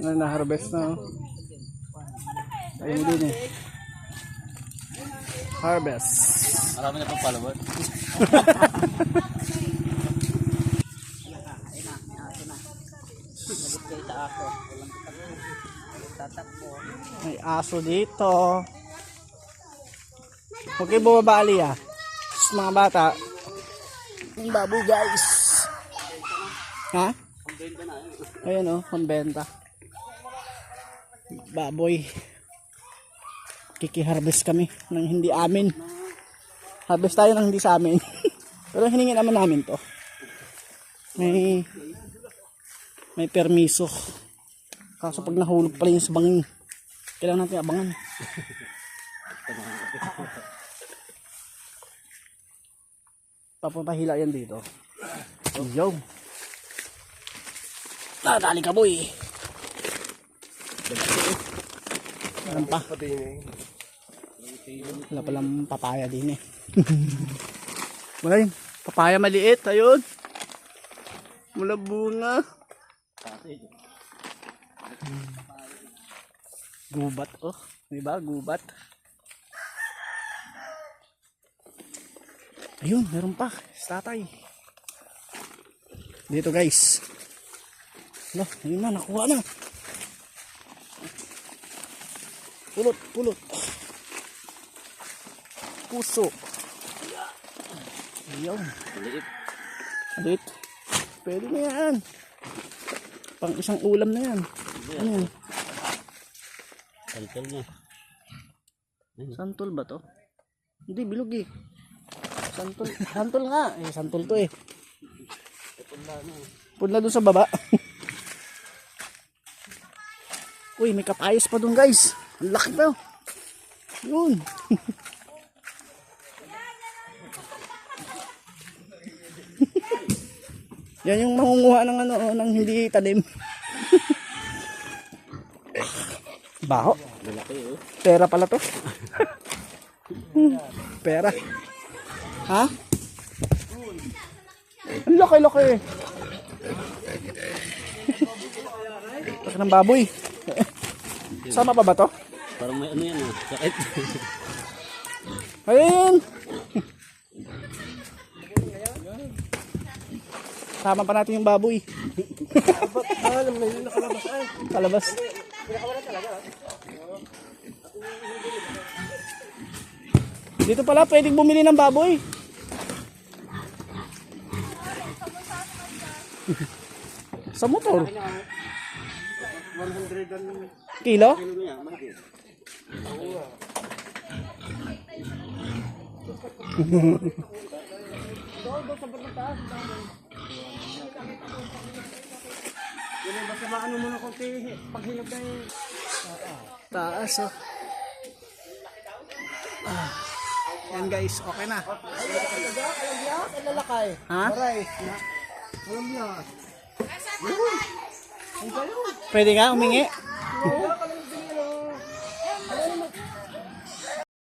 Na-harvest na. Ayun din eh. Harvest. Marami na pang follower. May aso dito. Okay, bumabali ah. Mga bata. Yung baboy guys. Ha? Ayan o, pambenta. Baboy. Kiki-harvest kami ng hindi amin. Harvest tayo ng hindi sa amin. Pero hiningi naman namin to. May permiso. Kaso pag nahulog pala yung sa bangin, kailangan natin abangan. Papunta hila yan dito. Yo. Dali ka boy. Meron pa. Wala palang papaya din eh. Wala yun. Papaya maliit. Ayun. Wala bunga. Gubat oh. Diba? Gubat. Ayun. Meron pa. Tatay. Dito guys. No, ayun na. Nakuha na. Pulot, pulot. Puso. Ayaw. Maliit. Maliit. Pwede na yan. Pang isang ulam na yan. Ano yan? Santol niya. Santol ba to? Hindi, bilog eh. Santol. Santol nga. Eh, santol to eh. Punla doon sa baba. Uy, may kapayas pa doon guys. Ang laki pa. Yun. Yan yung mangunguha ng ano, ng hindi talim. Baho. Pera pala to. Pera. Ha? Ang laki-laki. Laki ng baboy. Sama pa ba to? Parang may ano yan ah. Sakit. Ayun. Sama pa natin yung baboy. Kalabas. Dito pala pwedeng bumili ng baboy. Sa motor. 100 kilo? Basta maano mo na konti paghinog na yung Taas oh. Yan guys, okay na. lalakay. Ha? Aray. Alam niya. Pwede ka umingi? Oo,